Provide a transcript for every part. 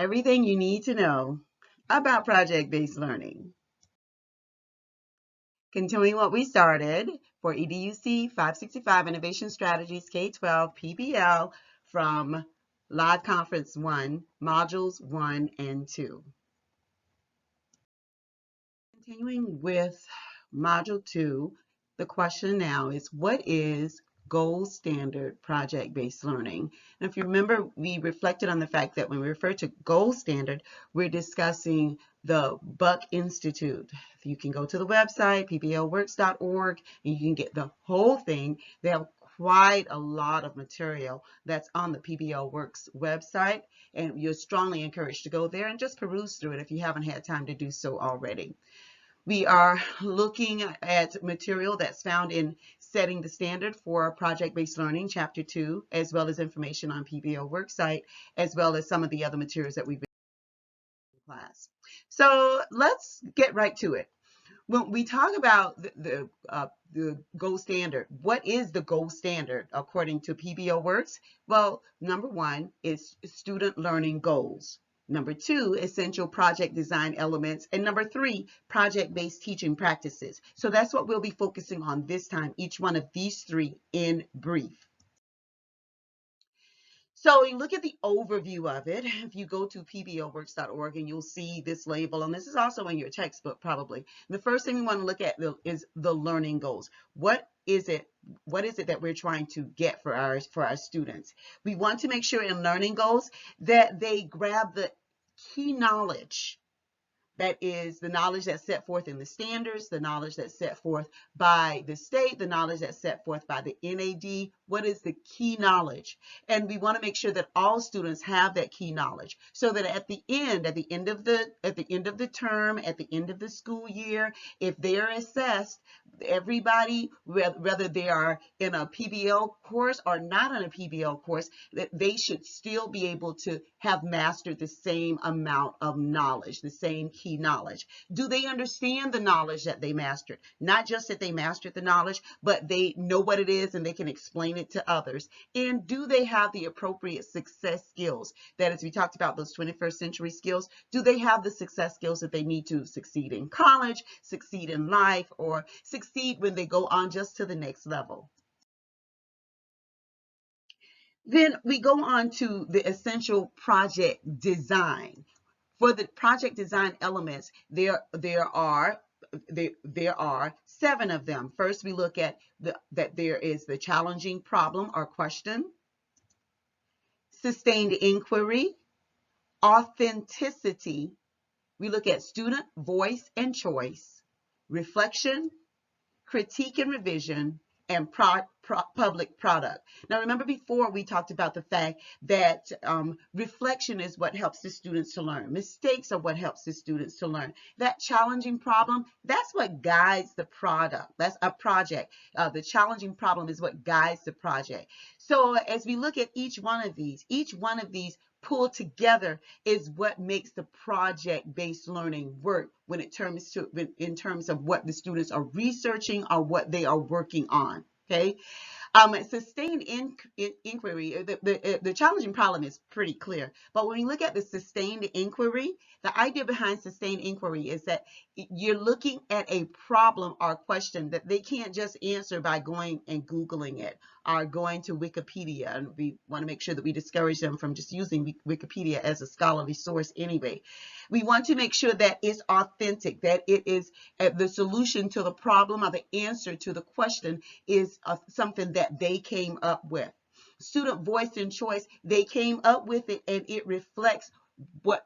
Everything you need to know about project-based learning. Continuing what we started for EDUC 565 Innovation Strategies K-12 PBL from Live Conference 1, Modules 1 and 2. Continuing with Module 2, the question now is, what is gold standard project-based learning? And if you remember, we reflected on the fact that when we refer to gold standard, we're discussing the Buck Institute. You can go to the website, pblworks.org, and you can get the whole thing. They have quite a lot of material that's on the PBL Works website, and you're strongly encouraged to go there and just peruse through it if you haven't had time to do so already. We are looking at material that's found in Setting the Standard for Project-Based Learning, Chapter 2, as well as information on PBL Worksite, as well as some of the other materials that we've been in class. So let's get right to it. When we talk about the gold standard, what is the gold standard according to PBL Works? Well, number one is student learning goals. Number two, essential project design elements. And number three, project-based teaching practices. So that's what we'll be focusing on this time, each one of these three in brief. So you look at the overview of it. If you go to pblworks.org and you'll see this label, and this is also in your textbook probably. The first thing we want to look at is the learning goals. What is it that we're trying to get for our students? We want to make sure in learning goals that they grab the key knowledge. That is the knowledge that's set forth in the standards, the knowledge that's set forth by the state, the knowledge that's set forth by the NAD. What is the key knowledge? And we want to make sure that all students have that key knowledge, so that at the end of the term, at the end of the school year, if they're assessed, everybody, whether they are in a PBL course or not in a PBL course, that they should still be able to have mastered the same amount of knowledge, the same key knowledge. Do they understand the knowledge that they mastered? Not just that they mastered the knowledge, but they know what it is and they can explain it to others. And do they have the appropriate success skills? That is, we talked about those 21st century skills. Do they have the success skills that they need to succeed in college, succeed in life, or succeed when they go on just to the next level? Then we go on to the essential project design. For the project design elements, there are 7 of them. First, we look at that there is the challenging problem or question, sustained inquiry, authenticity. We look at student voice and choice, reflection, critique and revision, and public product. Now, remember before we talked about the fact that reflection is what helps the students to learn. Mistakes are what helps the students to learn. That challenging problem, that's what guides the product. That's a project. The challenging problem is what guides the project. So as we look at each one of these pulled together is what makes the project-based learning work when in terms of what the students are researching or what they are working on. Okay. Sustained inquiry, the challenging problem is pretty clear. But when you look at the sustained inquiry, the idea behind sustained inquiry is that you're looking at a problem or question that they can't just answer by going and Googling it or going to Wikipedia. And we want to make sure that we discourage them from just using Wikipedia as a scholarly source anyway. We want to make sure that it's authentic, that it is the solution to the problem or the answer to the question is something that they came up with. Student voice and choice, they came up with it and it reflects what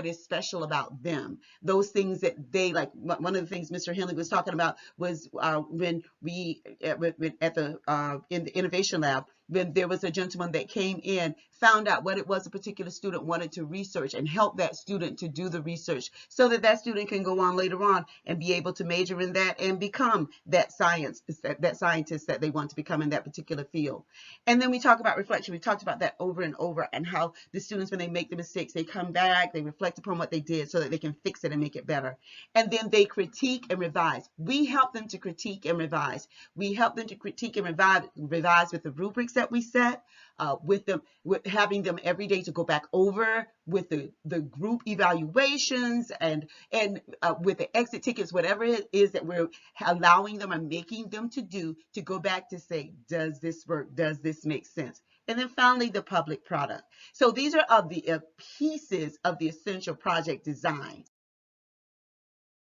is special about them. Those things that they like. One of the things Mr. Henley was talking about was when we in the innovation lab, when there was a gentleman that came in, found out what it was a particular student wanted to research and help that student to do the research so that that student can go on later on and be able to major in that and become that scientist that they want to become in that particular field. And then we talk about reflection. We talked about that over and over, and how the students, when they make the mistakes, they come back, they reflect upon what they did so that they can fix it and make it better. And then they critique and revise. We help them to critique and revise. We help them to critique and revise with the rubrics that we set, with them, with having them every day to go back over with the group evaluations and with the exit tickets, whatever it is that we're allowing them and making them to do, to go back to say, does this work? Does this make sense? And then finally, the public product. So these are of the pieces of the essential project design.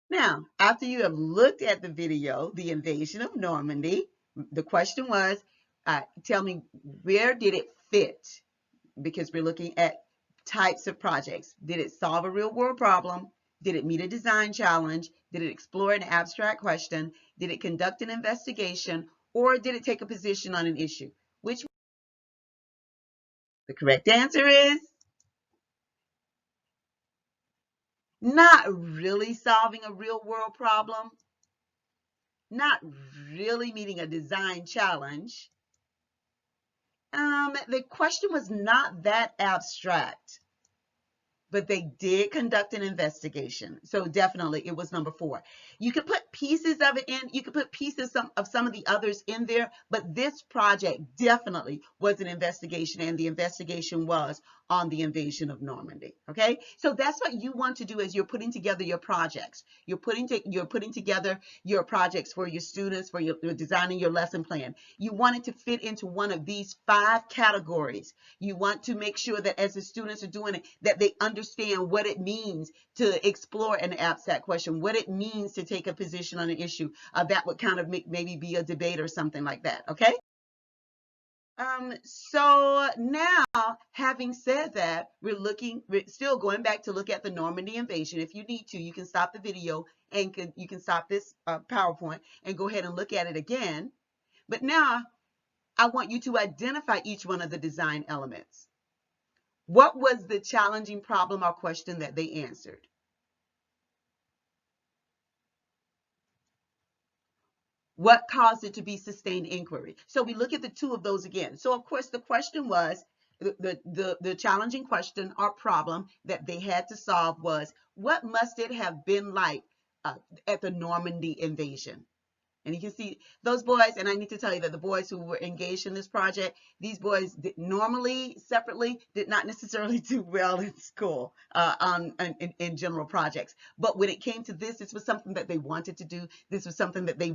Now, after you have looked at the video, The Invasion of Normandy, the question was, tell me, where did it fit? Because we're looking at types of projects. Did it solve a real world problem? Did it meet a design challenge? Did it explore an abstract question? Did it conduct an investigation? Or did it take a position on an issue? Which the correct answer is not really solving a real world problem, not really meeting a design challenge. The question was not that abstract, but they did conduct an investigation. So definitely it was number 4. You could put pieces of it in, you could put pieces of some of the others in there, but this project definitely was an investigation, and the investigation was on the invasion of Normandy. Okay, so that's what you want to do as you're putting together your projects. You're putting together your projects for your students, for you're designing your lesson plan. You want it to fit into one of these 5 categories. You want to make sure that as the students are doing it, that they understand what it means to explore an abstract question, what it means to take a position on an issue. That would kind of maybe be a debate or something like that. Okay. So now, having said that, we're still going back to look at the Normandy invasion. If you need to, you can stop the video and you can stop this PowerPoint and go ahead and look at it again. But now I want you to identify each one of the design elements. What was the challenging problem or question that they answered? What caused it to be sustained inquiry? So we look at the 2 of those again. So of course the question was, the challenging question or problem that they had to solve was, what must it have been like at the Normandy invasion? And you can see those boys, and I need to tell you that the boys who were engaged in this project, these boys normally, separately, did not necessarily do well in school in general projects. But when it came to this was something that they wanted to do. This was something that they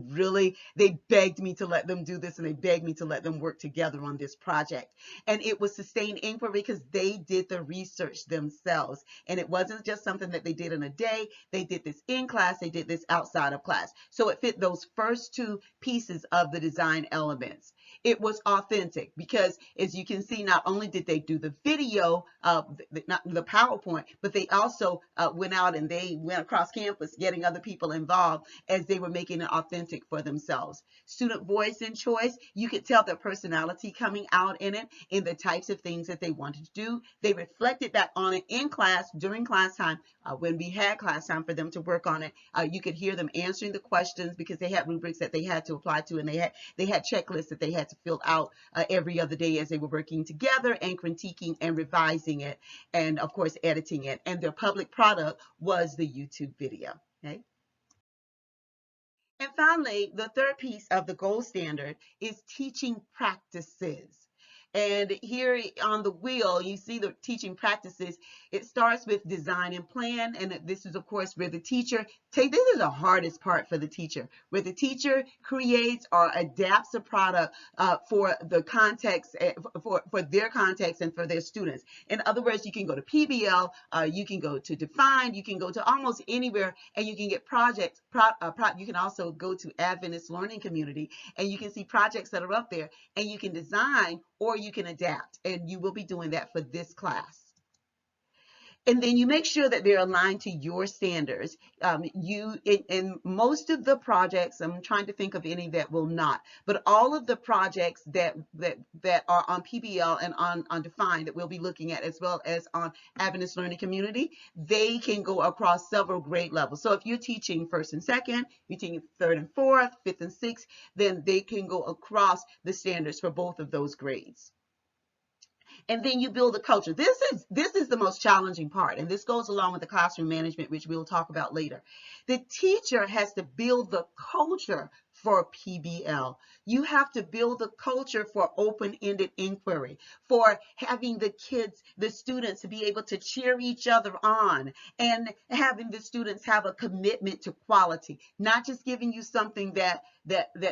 begged me to let them do this, and they begged me to let them work together on this project. And it was sustained inquiry because they did the research themselves. And it wasn't just something that they did in a day. They did this in class. They did this outside of class. So it fit those first 2 pieces of the design elements. It was authentic because, as you can see, not only did they do the video, not the PowerPoint, but they also went out and they went across campus getting other people involved as they were making it authentic for themselves. Student voice and choice, you could tell their personality coming out in it, in the types of things that they wanted to do. They reflected that on it in class during class time. When we had class time for them to work on it, you could hear them answering the questions because they had rubrics that they had to apply to, and they had checklists that they had to fill out every other day as they were working together and critiquing and revising it, and of course editing it. And their public product was the YouTube video. Okay. And finally, the 3rd piece of the gold standard is teaching practices. And here on the wheel, you see the teaching practices. It starts with design and plan. And this is, of course, where the teacher this is the hardest part for the teacher, where the teacher creates or adapts a product for the context, for their context and for their students. In other words, you can go to PBL, you can go to Define, you can go to almost anywhere, and you can get projects. You can also go to Adventist Learning Community, and you can see projects that are up there, and you can design or you can adapt, and you will be doing that for this class. And then you make sure that they're aligned to your standards. In most of the projects, I'm trying to think of any that will not, but all of the projects that are on PBL and on Define that we'll be looking at, as well as on Adventist Learning Community, they can go across several grade levels. So if you're teaching 1st and 2nd, you're teaching 3rd and 4th, 5th and 6th, then they can go across the standards for both of those grades. And then you build a culture. This is the most challenging part, and this goes along with the classroom management, which we'll talk about later. The teacher has to build the culture for PBL. You have to build the culture for open-ended inquiry, for having the kids, the students, to be able to cheer each other on, and having the students have a commitment to quality, not just giving you something that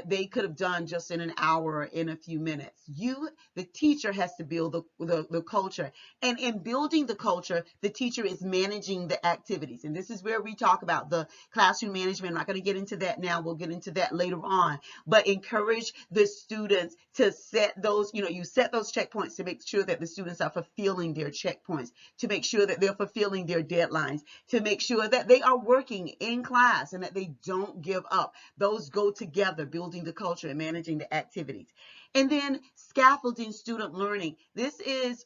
they could have done just in an hour or in a few minutes. You, the teacher, has to build the culture. And in building the culture, the teacher is managing the activities. And this is where we talk about the classroom management. I'm not going to get into that now. We'll get into that later on. But encourage the students to set those, you set those checkpoints to make sure that the students are fulfilling their checkpoints, to make sure that they're fulfilling their deadlines, to make sure that they are working in class and that they don't give up. Those go together, building the culture and managing the activities. And then scaffolding student learning. This is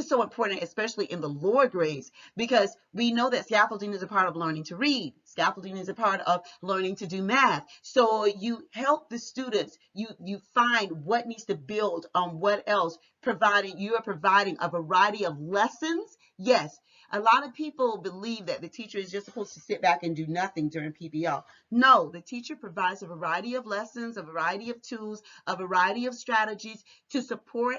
so important, especially in the lower grades, because we know that scaffolding is a part of learning to read. Scaffolding is a part of learning to do math. So you help the students, you find what needs to build on what else, you are providing a variety of lessons. Yes, a lot of people believe that the teacher is just supposed to sit back and do nothing during PBL. No, the teacher provides a variety of lessons, a variety of tools, a variety of strategies to support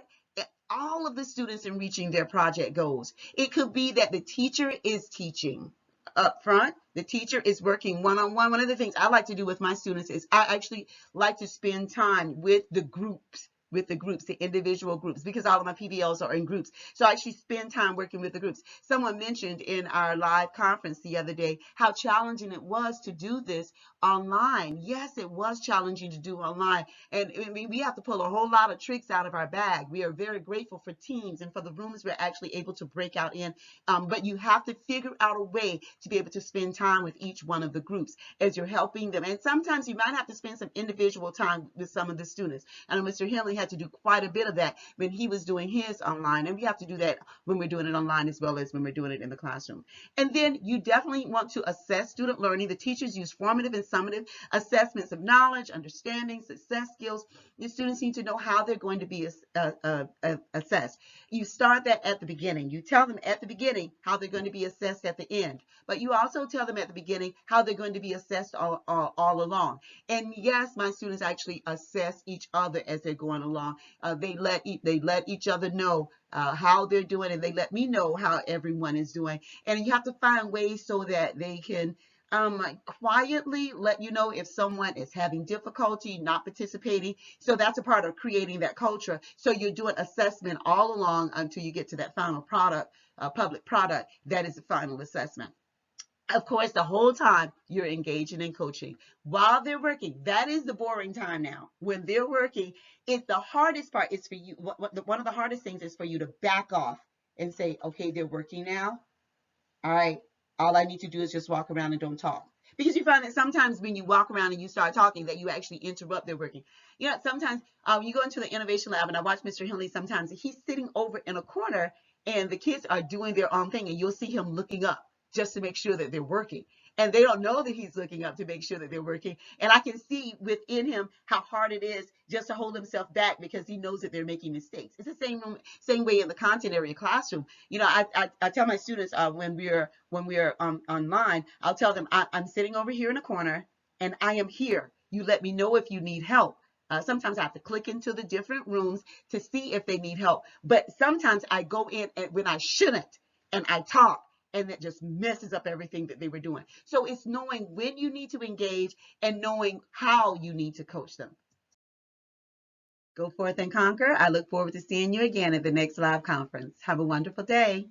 all of the students in reaching their project goals. It could be that the teacher is teaching up front. The teacher is working one-on-one. One of the things I like to do with my students is I actually like to spend time with the groups, the individual groups, because all of my PBLs are in groups. So I actually spend time working with the groups. Someone mentioned in our live conference the other day how challenging it was to do this online. Yes, it was challenging to do online. And we have to pull a whole lot of tricks out of our bag. We are very grateful for Teams and for the rooms we're actually able to break out in. But you have to figure out a way to be able to spend time with each one of the groups as you're helping them. And sometimes you might have to spend some individual time with some of the students. I know Mr. Henley had to do quite a bit of that when he was doing his online, and we have to do that when we're doing it online as well as when we're doing it in the classroom. And then you definitely want to assess student learning. The teachers use formative and summative assessments of knowledge, understanding, success skills. The students need to know how they're going to be assessed. You start that at the beginning. You tell them at the beginning how they're going to be assessed at the end, but you also tell them at the beginning how they're going to be assessed all along. And yes, my students actually assess each other as they're going along. They let each other know how they're doing, and they let me know how everyone is doing. And you have to find ways so that they can quietly let you know if someone is having difficulty not participating. So that's a part of creating that culture. So you're doing assessment all along until you get to that final product, public product, that is the final assessment. Of course, the whole time you're engaging in coaching while they're working. That is the boring time now. When they're working, it's the hardest part. It's for you. One of the hardest things is for you to back off and say, okay, they're working now. All right. All I need to do is just walk around and don't talk. Because you find that sometimes when you walk around and you start talking, that you actually interrupt their working. Sometimes you go into the innovation lab, and I watch Mr. Henley sometimes. He's sitting over in a corner, and the kids are doing their own thing, and you'll see him looking up just to make sure that they're working. And they don't know that he's looking up to make sure that they're working. And I can see within him how hard it is just to hold himself back because he knows that they're making mistakes. It's the same way in the content area classroom. I tell my students when we're online, I'll tell them I'm sitting over here in a corner and I am here. You let me know if you need help. Sometimes I have to click into the different rooms to see if they need help. But sometimes I go in when I shouldn't, and I talk. And that just messes up everything that they were doing. So it's knowing when you need to engage and knowing how you need to coach them. Go forth and conquer. I look forward to seeing you again at the next live conference. Have a wonderful day.